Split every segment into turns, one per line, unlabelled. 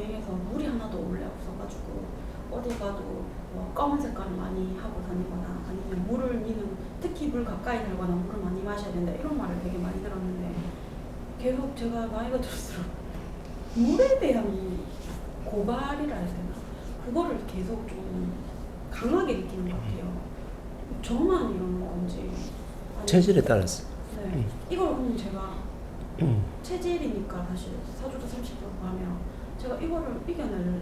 여행에서 물이 하나도 원래 없어가지고 어디 가도 뭐 검은 색깔을 많이 하고 다니거나 아니면 물을 니는 특히 물 가까이 들거나 물을 많이 마셔야 된다 이런 말을 되게 많이 들었는데 계속 제가 나이가 들수록 물에 대한 이 고발이라 해야 되나 그거를 계속 좀 강하게 느끼는 것 같아요. 저만 이런 건지
체질에 따라서.
네. 이걸 그럼 제가 체질이니까 사실 사주도 30% 하면 제가 이거를 이겨낼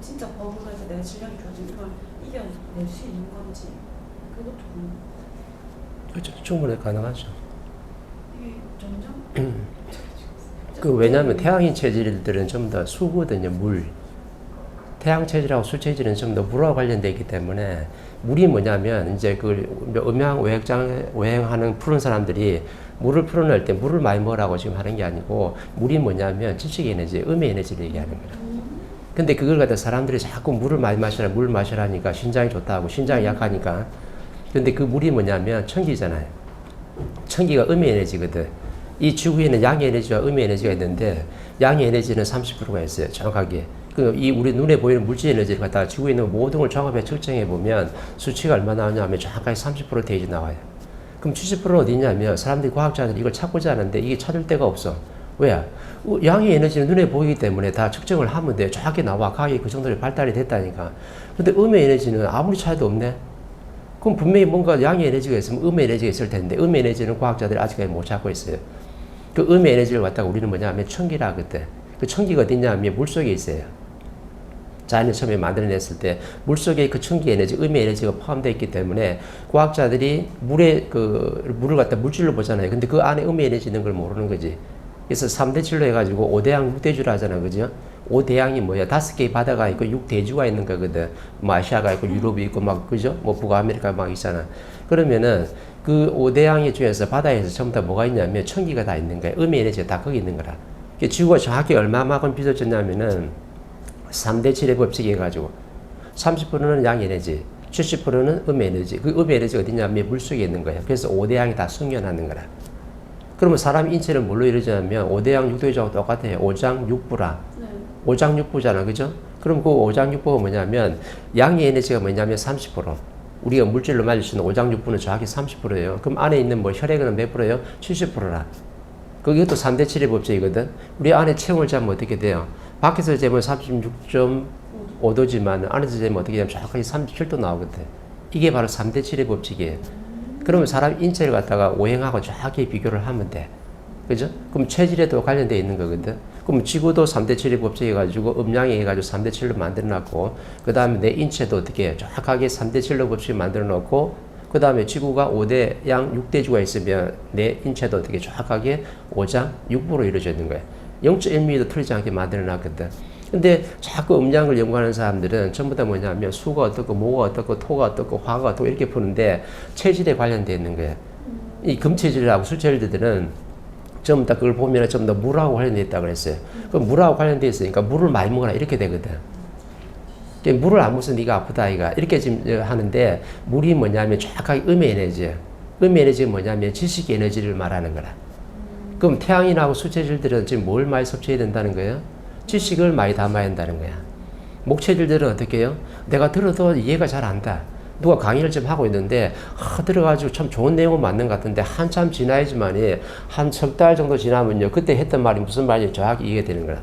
진짜 법으로 해서 내가 질량이 좋아지면 이걸 이겨낼 수 있는 건지 그것도
그렇죠. 충분히 가능하죠.
이게 점점
그 왜냐하면 태양인 체질들은 좀 더 수거든요. 물. 태양 체질하고 수 체질은 좀 더 물과 관련되어 있기 때문에 물이 뭐냐면 이제 그 음양 오행하는 푸른 사람들이 물을 풀어낼 때 물을 많이 먹으라고 지금 하는 게 아니고 물이 뭐냐면 지식 에너지, 음의 에너지를 얘기하는 거예요. 근데 그걸 갖다 사람들이 자꾸 물을 많이 마시라, 물 마시라니까 신장이 좋다고 신장이 약하니까. 근데 그 물이 뭐냐면 천기잖아요. 천기가 음의 에너지거든. 이 지구에는 양의 에너지와 음의 에너지가 있는데 양의 에너지는 30%가 있어요. 정확하게. 이 우리 눈에 보이는 물질 에너지를 갖다가 지구에 있는 모든 걸 종합해 측정해 보면 수치가 얼마나 나오냐면 정확하게 30% 대지 나와요. 그럼 70%는 어디 있냐면 사람들이 과학자들이 이걸 찾고자 하는데 이게 찾을 데가 없어. 왜? 양의 에너지는 눈에 보이기 때문에 다 측정을 하면 돼. 정확히 나와. 과학이 그 정도로 발달이 됐다니까. 근데 음의 에너지는 아무리 찾아도 없네. 그럼 분명히 뭔가 양의 에너지가 있으면 음의 에너지가 있을 텐데 음의 에너지는 과학자들이 아직까지 못 찾고 있어요. 그 음의 에너지를 갖다가 우리는 뭐냐면 천기라 그때. 그 천기가 어디냐면 물속에 있어요. 자연이 처음에 만들어냈을 때 물속에 그 천기 에너지, 음의 에너지가 포함되어 있기 때문에 과학자들이 물을 갖다 물질로 보잖아요. 근데 그 안에 음의 에너지 있는 걸 모르는 거지. 그래서 3대 7로 해가지고 5대양 6대주라 하잖아. 그죠? 5대양이 뭐야? 5개의 바다가 있고 6대주가 있는 거거든. 뭐 아시아가 있고 유럽이 있고 막, 그죠? 뭐 북아메리카 막 있잖아. 그러면은 그 5대양의 중에서 바다에서 전부 다 뭐가 있냐면 천기가 다 있는 거야. 음의 에너지가 다 거기 있는 거라. 지구가 정확히 얼마만큼 빚어졌냐면은 3대 7의 법칙이 해가지고 30%는 양 에너지, 70%는 음 에너지. 그 음 에너지가 어디냐면 물속에 있는 거야. 그래서 5대양이 다 숙련하는 거라. 그러면 사람 인체는 뭘로 이루어지냐면 5대양 6대주하고 똑같아요. 5장6부라.
네.
5장6부잖아. 그죠? 그럼 그 5장6부가 뭐냐면 양의 에너지가 뭐냐면 30%. 우리가 물질로 맞을 수 있는 5장6부는 정확히 30%예요. 그럼 안에 있는 뭐 혈액은 몇 프로예요? 70%라. 그게 또 3대 7의 법칙이거든. 우리 안에 체온을 재면 어떻게 돼요? 밖에서 재면 36.5도지만 안에서 재면 어떻게 되냐면 정확하게 37도 나오거든. 이게 바로 3대 7의 법칙이에요. 그러면 사람 인체를 갖다가 오행하고 정확히 비교를 하면 돼. 그죠? 그럼 체질에도 관련되어 있는 거거든. 그럼 지구도 3대 7의 법칙 해가지고 음양에 해가지고 3대 7로 만들어 놨고, 그 다음에 내 인체도 어떻게 해요? 정확하게 3대 7로 법칙 만들어 놓고, 그 다음에 지구가 5대 양 6대주가 있으면 내 인체도 어떻게 정확하게 5장 6부로 이루어져 있는 거예요. 0.1mm도 틀리지 않게 만들어 놨거든. 근데 자꾸 음양을 연구하는 사람들은 전부 다 뭐냐면 수가 어떻고 모가 어떻고 토가 어떻고 화가 어떻고 이렇게 푸는데 체질에 관련되어 있는 거예요. 이 금체질하고 수체질들은 전부 다 그걸 보면 좀 더 물하고 관련되어 있다고 그랬어요. 그럼 물하고 관련되어 있으니까 물을 많이 먹어라 이렇게 되거든. 물을 안 먹어서 네가 아프다 아이가 이렇게 지금 하는데 물이 뭐냐면 정확하게 음의 에너지예요. 음의 에너지가 뭐냐면 지식 에너지를 말하는 거라. 그럼 태양인하고 수체질들은 지금 뭘 많이 섭취해야 된다는 거예요? 지식을 많이 담아야 한다는 거야. 목체질들은 어떻게 해요? 내가 들어도 이해가 잘 안 돼. 누가 강의를 좀 하고 있는데 들어가지고 참 좋은 내용은 맞는 것 같은데 한참 지나야지만이 한 석 달 정도 지나면요 그때 했던 말이 무슨 말인지 정확히 이해가 되는 거야.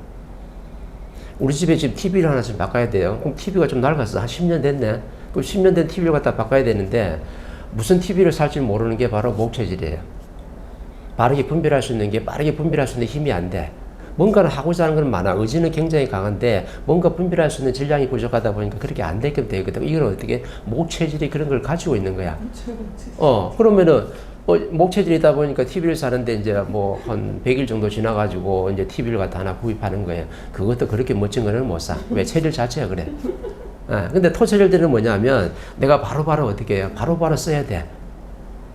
우리 집에 지금 TV를 하나 좀 바꿔야 돼요. 그럼 TV가 좀 낡았어. 한 10년 됐네. 그럼 10년 된 TV를 갖다 바꿔야 되는데 무슨 TV를 살지 모르는 게 바로 목체질이에요. 바르게 분별할 수 있는 게 빠르게 분별할 수 있는 힘이 안 돼. 뭔가를 하고자 하는 건 많아. 의지는 굉장히 강한데 뭔가 분별할 수 있는 질량이 부족하다 보니까 그렇게 안 되게 되거든. 이건 어떻게 목체질이 그런 걸 가지고 있는 거야. 그러면은 목체질이다 보니까 TV를 사는데 이제 뭐 한 100일 정도 지나가지고 이제 TV를 갖다 하나 구입하는 거예요. 그것도 그렇게 멋진 거는 못 사. 왜? 체질 자체가 그래. 근데 토체질들은 뭐냐면 내가 바로바로 어떻게 해요? 바로바로 써야 돼.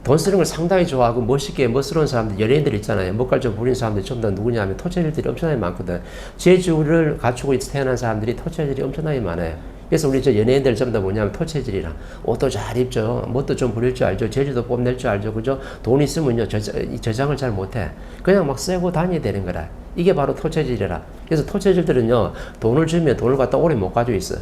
돈 쓰는 걸 상당히 좋아하고 멋있게 멋스러운 사람들, 연예인들 있잖아요. 멋깔 좀 부리는 사람들이 좀 더 누구냐 하면 토체질들이 엄청나게 많거든. 재주를 갖추고 태어난 사람들이 토체질이 엄청나게 많아요. 그래서 우리 저 연예인들 전부 다 뭐냐면 토체질이라 옷도 잘 입죠. 뭣도 좀 부릴 줄 알죠. 재주도 뽐낼 줄 알죠. 그죠? 돈 있으면요. 저장을 잘 못해. 그냥 막 쓰고 다녀야 되는 거라. 이게 바로 토체질이라. 그래서 토체질들은요. 돈을 주면 돈을 갖다 오래 못 가지고 있어.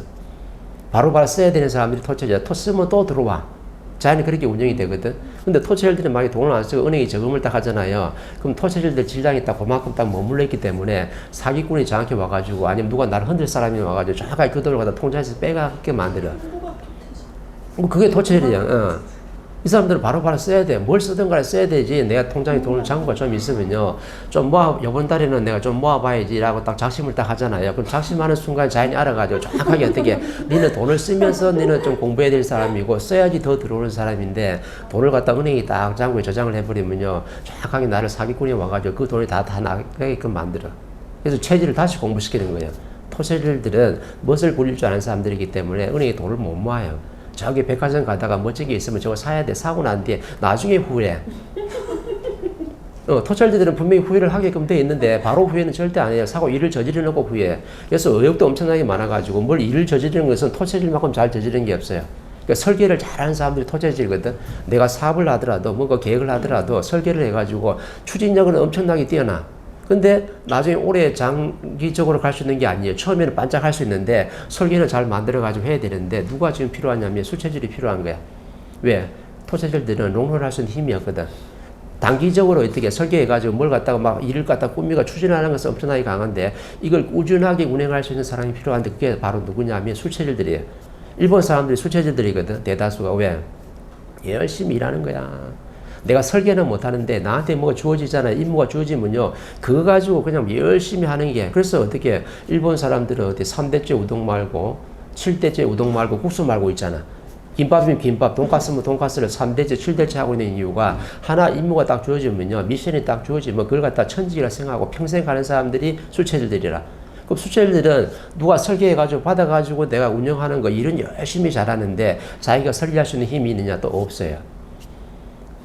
바로바로 써야 되는 사람들이 토체질이야. 토 쓰면 또 들어와. 자연히 그렇게 운영이 되거든. 근데 토체질들은 만약에 돈을 안 쓰고 은행에 저금을 딱 하잖아요. 그럼 토체질들 질량이 딱 그만큼 딱 머물러 있기 때문에 사기꾼이 저한테 와가지고 아니면 누가 나를 흔들 사람이 와가지고 정확하게 그 돈을 갖다 통장에서 빼가게 만들어. 그게 토체질이야. 이 사람들은 바로바로 써야 돼. 뭘 쓰든 간에 써야 되지. 내가 통장에 돈을 잔고가 좀 있으면요. 좀 이번 달에는 내가 좀 모아봐야지라고 딱 작심을 딱 하잖아요. 그럼 작심하는 순간 자연히 알아가지고 정확하게 어떻게 니는 돈을 쓰면서 니는 좀 공부해야 될 사람이고 써야지 더 들어오는 사람인데 돈을 갖다 은행에 딱 잔고에 저장을 해버리면요. 정확하게 나를 사기꾼이 와가지고 그 돈이 다 나가게끔 만들어. 그래서 체질을 다시 공부시키는 거예요. 토체질들은 멋을 부릴 줄 아는 사람들이기 때문에 은행에 돈을 못 모아요. 저기 백화점 가다가 멋지게 있으면 저거 사야 돼. 사고 난 뒤에 나중에 후회해. 토찰들은 분명히 후회를 하게끔 돼 있는데 바로 후회는 절대 안 해요. 사고 일을 저지르 놓고 후회해. 그래서 의욕도 엄청나게 많아가지고 뭘 일을 저지르는 것은 토체질만큼 잘 저지르는 게 없어요. 그러니까 설계를 잘하는 사람들이 토체질이거든. 내가 사업을 하더라도 뭔가 계획을 하더라도 설계를 해가지고 추진력은 엄청나게 뛰어나. 근데 나중에 오래 장기적으로 갈 수 있는 게 아니에요. 처음에는 반짝할 수 있는데 설계를 잘 만들어가지고 해야 되는데 누가 지금 필요하냐면 수체질이 필요한 거야. 왜? 토체질들은 롱런할 수 있는 힘이 없거든. 단기적으로 어떻게 설계해가지고 뭘 갖다가 막 일을 갖다 꾸미가 추진하는 것은 엄청나게 강한데 이걸 꾸준하게 운행할 수 있는 사람이 필요한데 그게 바로 누구냐면 수체질들이에요. 일본 사람들이 수체질들이거든. 대다수가. 왜? 열심히 일하는 거야. 내가 설계는 못하는데 나한테 뭐가 주어지잖아요. 임무가 주어지면요. 그거 가지고 그냥 열심히 하는 게. 그래서 어떻게 일본 사람들은 어떻게 3대째 우동 말고 7대째 우동 말고 국수 말고 있잖아. 김밥이면 김밥, 돈가스면 돈가스를 3대째, 7대째 하고 있는 이유가 하나 임무가 딱 주어지면요. 미션이 딱 주어지면 그걸 갖다 천직이라 생각하고 평생 가는 사람들이 수체질들이라. 그럼 수체질들은 누가 설계해가지고 받아가지고 내가 운영하는 거 일은 열심히 잘하는데 자기가 설계할 수 있는 힘이 있느냐 또 없어요.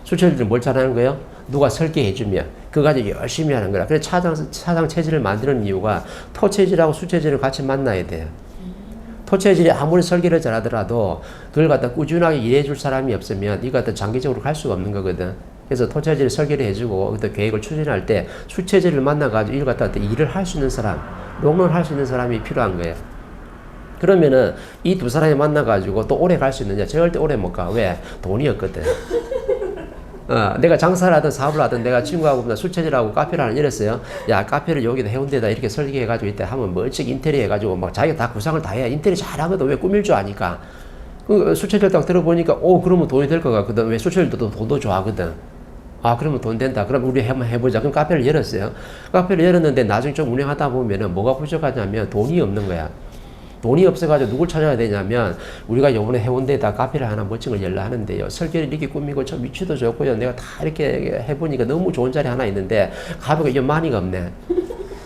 수체질들은 뭘 잘하는 거예요? 누가 설계해주면 그거 가지고 열심히 하는 거라. 그래서 차상 체질을 만드는 이유가 토체질하고 수체질을 같이 만나야 돼요. 토체질이 아무리 설계를 잘하더라도 그걸 갖다 꾸준하게 일해줄 사람이 없으면 이거 갖다 장기적으로 갈 수가 없는 거거든. 그래서 토체질이 설계를 해주고 또 계획을 추진할 때 수체질을 만나가지고 이걸 갖다 일을 할 수 있는 사람, 롱런 할 수 있는 사람이 필요한 거예요. 그러면은 이 두 사람이 만나가지고 또 오래 갈 수 있느냐? 절대 오래 못 가. 왜? 돈이 없거든. 내가 장사를 하든 사업을 하든 내가 친구하고 술체질하고 카페를 하나 이랬어요. 야, 카페를 여기다 해운대에다 이렇게 설계해가지고 이때 하면 멋지게 인테리어 해가지고 막 자기가 다 구상을 다 해. 인테리어 잘하거든. 왜 꾸밀 줄 아니까. 그 술체질 딱 들어보니까 그러면 돈이 될 것 같거든. 왜 술체질도 돈도 좋아하거든. 아, 그러면 돈 된다. 그럼 우리 한번 해보자. 그럼 카페를 열었어요. 카페를 열었는데 나중에 좀 운영하다 보면은 뭐가 부족하냐면 돈이 없는 거야. 돈이 없어가지고 누굴 찾아야 되냐면 우리가 요번에 해운대에다 카페를 하나 멋진 걸 열려 하는데요. 설계를 이렇게 꾸미고 저 위치도 좋고요. 내가 다 이렇게 해보니까 너무 좋은 자리 하나 있는데 가보니까 이게 많이가 없네.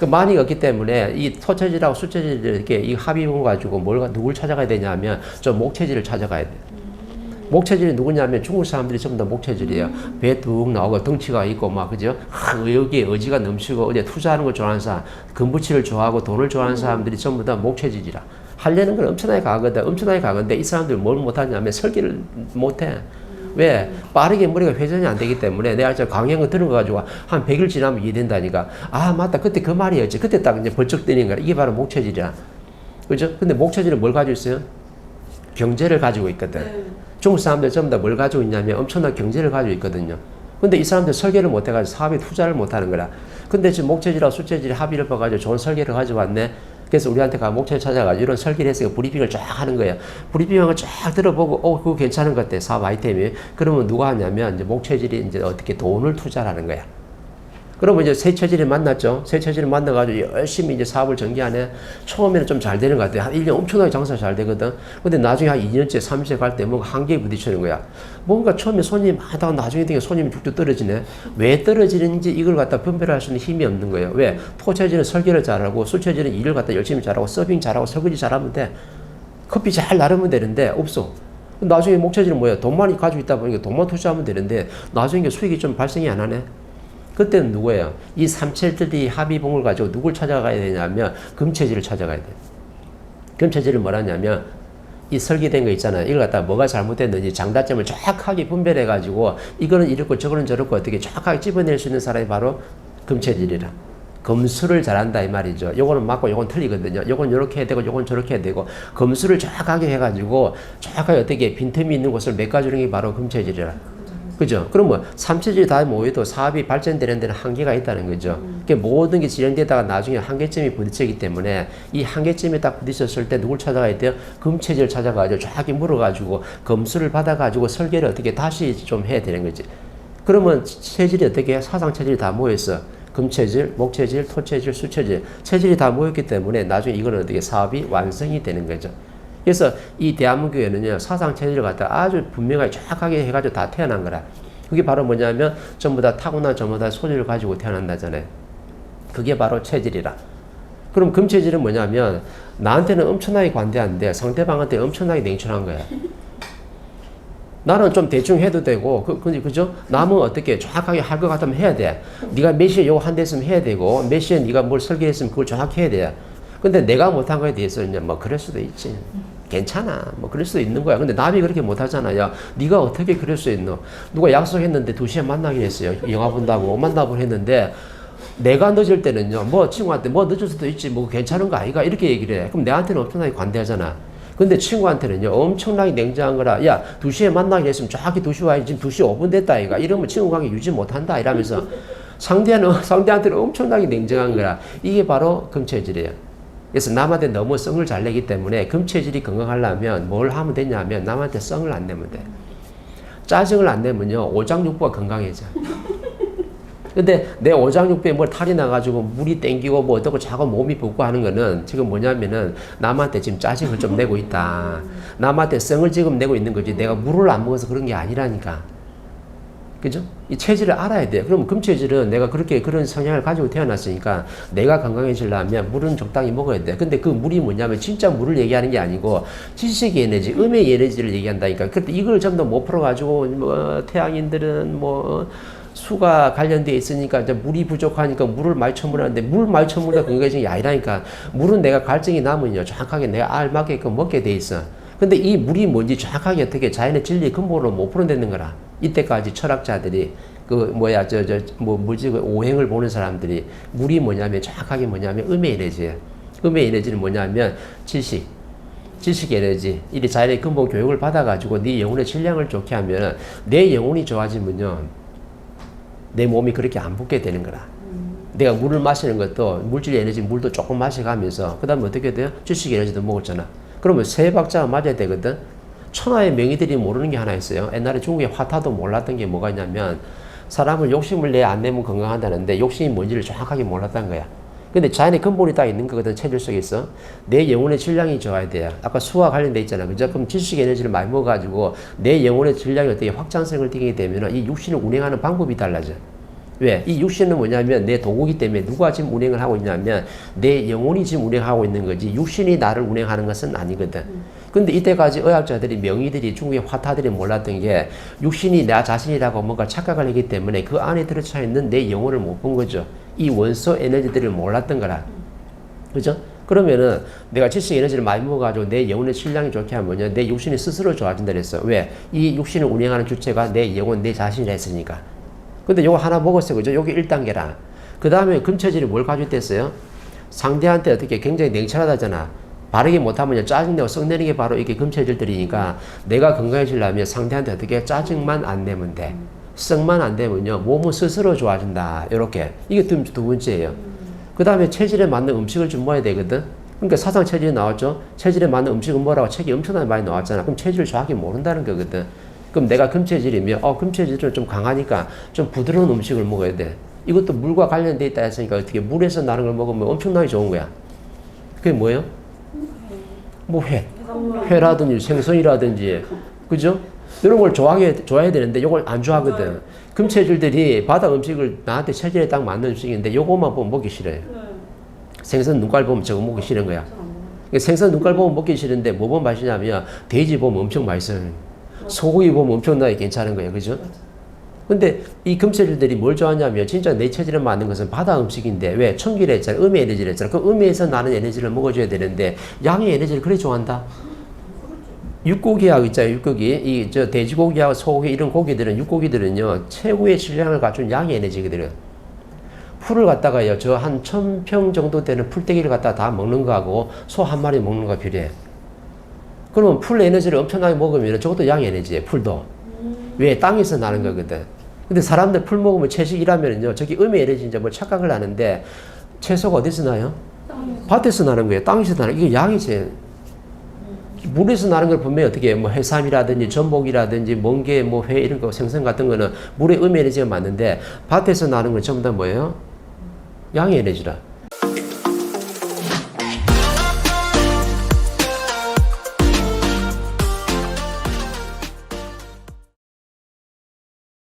그 많이가 없기 때문에 이 토체질하고 수체질 이렇게 이 합의문 가지고 누굴 찾아가야 되냐면 저 목체질을 찾아가야 돼. 목체질이 누구냐면 중국 사람들이 전부 다 목체질이에요. 배 뚝 나오고 덩치가 있고 막 그죠? 여기에 의지가 넘치고 어제 투자하는 걸 좋아하는 사람, 금부치를 좋아하고 돈을 좋아하는 사람들이 전부 다 목체질이라. 하려는 건 엄청나게 강하거든. 엄청나게 강한데 이 사람들 뭘 못하냐면 설계를 못해. 왜? 빠르게 머리가 회전이 안 되기 때문에 내가 저 강의한 거 들은 거 가지고 한 100일 지나면 이해된다니까. 아, 맞다. 그때 그 말이었지. 그때 딱 이제 벌쩍 뜨는 거야. 이게 바로 목체질이야. 그죠? 근데 목체질은 뭘 가지고 있어요? 경제를 가지고 있거든. 중국 사람들 전부 다 뭘 가지고 있냐면 엄청난 경제를 가지고 있거든요. 근데 이 사람들 설계를 못 해가지고 사업에 투자를 못 하는 거라. 근데 지금 목체질하고 수체질이 합의를 봐가지고 좋은 설계를 가지고 왔네. 그래서 우리한테 목체질 찾아가지고 이런 설계를 해서 브리핑을 쫙 하는 거예요. 브리핑을 쫙 들어보고, 그거 괜찮은 것 같아. 사업 아이템이. 그러면 누가 하냐면 이제 목체질이 이제 어떻게 돈을 투자하는 거야. 그러면 이제 새 체질을 만났죠. 새 체질을 만나가지고 열심히 이제 사업을 전개하네. 처음에는 좀 잘 되는 것 같아요. 한 1년 엄청나게 장사가 잘 되거든. 근데 나중에 한 2년째, 3년째 갈 때 뭔가 한계에 부딪히는 거야. 뭔가 처음에 손님이 많다가 나중에 되게 손님이 쭉쭉 떨어지네. 왜 떨어지는지 이걸 갖다 분별할 수 있는 힘이 없는 거예요. 왜? 토체질은 설계를 잘하고, 수체질은 일을 갖다 열심히 잘하고, 서빙 잘하고, 설거지 잘하면 돼. 커피 잘 나르면 되는데, 없어. 나중에 목체질은 뭐야? 돈만 가지고 있다 보니까 돈만 투자하면 되는데, 나중에 수익이 좀 발생이 안 하네. 그때는 누구예요? 이 삼체질이 합의봉을 가지고 누굴 찾아가야 되냐면 금체질을 찾아가야 돼. 금체질은 뭐라냐면 이 설계된 거 있잖아요. 이걸 갖다가 뭐가 잘못됐는지 장단점을 정확하게 분별해가지고 이거는 이렇고 저거는 저렇고 어떻게 정확하게 집어낼 수 있는 사람이 바로 금체질이라. 검수를 잘한다 이 말이죠. 요거는 맞고 요건 틀리거든요. 요건 요렇게 해야 되고 요건 저렇게 해야 되고 검수를 정확하게 해가지고 정확하게 어떻게 빈틈이 있는 곳을 메꿔주는 게 바로 금체질이라. 그죠? 그럼 뭐 삼체질이 다 모여도 사업이 발전되는 데는 한계가 있다는 거죠. 그러니까 모든 게 진행되다가 나중에 한계점이 부딪히기 때문에 이 한계점에 딱 부딪혔을 때 누굴 찾아가야 돼요? 금체질을 찾아가지고 정확히 물어가지고 검수를 받아가지고 설계를 어떻게 다시 좀 해야 되는 거지. 그러면 체질이 어떻게 해? 사상체질이 다 모여있어. 금체질, 목체질, 토체질, 수체질, 체질이 다 모였기 때문에 나중에 이거는 어떻게 사업이 완성이 되는 거죠. 그래서 이 대한민국에는요, 사상 체질을 갖다 아주 분명하게 정확하게 해가지고 다 태어난 거라. 그게 바로 뭐냐면 전부 다 타고난 전부 다 소질을 가지고 태어난다잖아요. 그게 바로 체질이라. 그럼 금체질은 뭐냐면 나한테는 엄청나게 관대한데 상대방한테 엄청나게 냉철한 거야. 나는 좀 대충 해도 되고, 그죠? 남은 어떻게 정확하게 할 것 같으면 해야 돼. 네가 몇 시에 요거 한 대 했으면 해야 되고, 몇 시에 네가 뭘 설계했으면 그걸 정확히 해야 돼. 근데 내가 못한 거에 대해서는 뭐 그럴 수도 있지. 괜찮아. 뭐 그럴 수도 있는 거야. 근데 남이 그렇게 못하잖아. 야, 네가 어떻게 그럴 수 있노? 누가 약속했는데 2시에 만나기로 했어요. 영화 본다고 만나보려 했는데 내가 늦을 때는요. 뭐 친구한테 뭐 늦을 수도 있지. 뭐 괜찮은 거 아이가? 이렇게 얘기를 해. 그럼 내한테는 엄청나게 관대하잖아. 근데 친구한테는요. 엄청나게 냉정한 거라. 야, 2시에 만나기로 했으면 정확히 2시 와야지. 지금 2시 5분 됐다 아이가. 이러면 친구 관계 유지 못한다 이러면서 상대한테는 엄청나게 냉정한 거라. 이게 바로 금체질이에요. 그래서 남한테 너무 성을 잘 내기 때문에 금체질이 건강하려면 뭘 하면 되냐면 남한테 성을 안 내면 돼. 짜증을 안 내면요 오장육부가 건강해져. 근데 내 오장육부에 뭘 탈이 나가지고 물이 땡기고 뭐 어떻고 자꾸 몸이 붓고 하는 거는 지금 뭐냐면은 남한테 지금 짜증을 좀 내고 있다. 남한테 성을 지금 내고 있는 거지. 내가 물을 안 먹어서 그런 게 아니라니까. 그죠? 이 체질을 알아야 돼. 그럼 금체질은 내가 그런 성향을 가지고 태어났으니까 내가 건강해지려면 물은 적당히 먹어야 돼. 근데 그 물이 뭐냐면 진짜 물을 얘기하는 게 아니고 지식의 에너지, 음의 에너지를 얘기한다니까. 근데 이걸 전부 다 못 풀어가지고 뭐 태양인들은 뭐 수가 관련되어 있으니까 이제 물이 부족하니까 물을 많이 처물하는데 물 많이 처물다 건강해지는 게 아니라니까. 물은 내가 갈증이 나면요 정확하게 내가 알맞게끔 먹게 돼 있어. 근데 이 물이 뭔지 정확하게 어떻게 자연의 진리 근본으로 못 풀어내는 거라. 이때까지 철학자들이 오행을 보는 사람들이 물이 뭐냐면 정확하게 뭐냐면 음의 에너지예요. 음의 에너지는 뭐냐면 지식 에너지. 이 자연의 근본 교육을 받아가지고 네 영혼의 질량을 좋게 하면 내 영혼이 좋아지면요 내 몸이 그렇게 안 붓게 되는 거라. 내가 물을 마시는 것도 물질 에너지 물도 조금 마셔가면서 그 다음에 어떻게 돼요? 지식 에너지도 먹었잖아. 그러면 세 박자가 맞아야 되거든. 천하의 명의들이 모르는 게 하나 있어요. 옛날에 중국의 화타도 몰랐던 게 뭐가 있냐면 사람을 욕심을 내 안 내면 건강한다는데 욕심이 뭔지를 정확하게 몰랐던 거야. 근데 자연의 근본이 딱 있는 거거든. 체질 속에 있어. 내 영혼의 질량이 좋아야 돼요. 아까 수와 관련돼 있잖아. 그죠? 그럼 지식 에너지를 많이 먹어가지고 내 영혼의 질량이 어떻게 확장성을 띠게 되면 이 육신을 운행하는 방법이 달라져. 왜? 이 육신은 뭐냐면 내 도구기 때문에 누가 지금 운행을 하고 있냐면 내 영혼이 지금 운행하고 있는 거지 육신이 나를 운행하는 것은 아니거든. 근데 이때까지 의학자들이 명의들이 중국의 화타들이 몰랐던 게 육신이 나 자신이라고 뭔가 착각을 하기 때문에 그 안에 들어차 있는 내 영혼을 못 본 거죠. 이 원소 에너지들을 몰랐던 거라. 그죠? 그러면은 내가 지식 에너지를 많이 먹어가지고 내 영혼의 질량이 좋게 하면 내 육신이 스스로 좋아진다 그랬어. 왜? 이 육신을 운행하는 주체가 내 영혼, 내 자신이라 했으니까. 근데 요거 하나 먹었어요. 그죠? 요게 1단계라. 그 다음에 금체질이 뭘 가지고 있댔어요? 상대한테 어떻게 굉장히 냉철하다잖아. 바르게 못하면 짜증내고 썩내는 게 바로 이게 금체질들이니까 내가 건강해지려면 상대한테 어떻게 짜증만 안 내면 돼. 썩만 안 되면요. 몸은 스스로 좋아진다. 요렇게. 이게 두 번째예요. 그 다음에 체질에 맞는 음식을 좀 먹어야 되거든. 그러니까 사상 체질이 나왔죠. 체질에 맞는 음식은 뭐라고 책이 엄청나게 많이 나왔잖아. 그럼 체질을 정확히 모른다는 거거든. 그럼 내가 금체질이면 금체질은 좀 강하니까 좀 부드러운 음식을 먹어야 돼. 이것도 물과 관련돼 있다 했으니까 어떻게 물에서 나는 걸 먹으면 엄청나게 좋은 거야. 그게 뭐예요? 뭐 회라든지 생선이라든지 그죠? 이런 걸 좋아해야 되는데 이걸 안 좋아하거든. 금체질들이 바다 음식을 나한테 체질에 딱 맞는 음식인데 요것만 보면 먹기 싫어요. 생선 눈깔 보면 저거 먹기 싫은 거야. 생선 눈깔 보면 먹기 싫은데 뭐 보면 맛있냐면 돼지 보면 엄청 맛있어요. 소고기 보면 엄청나게 괜찮은 거예요. 그죠? 근데 이 금체질들이 뭘 좋아하냐면 진짜 내 체질에 맞는 것은 바다 음식인데 왜? 청기를 했잖아. 음의 에너지를 했잖아. 그 음에서 나는 에너지를 먹어줘야 되는데 양의 에너지를 그래 좋아한다? 육고기하고 있잖아요. 육고기. 이 저 돼지고기하고 소고기 이런 고기들은 육고기들은요. 최고의 질량을 갖춘 양의 에너지거든요. 풀을 갖다가요. 저 한 1000평 정도 되는 풀떼기를 갖다가 다 먹는 거하고 소 한 마리 먹는 거 비례해. 그러면 풀 에너지를 엄청나게 먹으면 저것도 양의 에너지예요. 풀도. 왜? 땅에서 나는 거거든. 근데 사람들 풀 먹으면 채식이라면요. 저기 음의 에너지인지 뭐 착각을 하는데 채소가 어디서 나요? 밭에서 나는 거예요. 땅에서 나는 이게 양이지. 물에서 나는 걸 보면 어떻게 뭐 해삼이라든지 전복이라든지 멍게 뭐 회 이런 거 생선 같은 거는 물의 음의 에너지가 맞는데 밭에서 나는 건 전부 다 뭐예요? 양의 에너지라.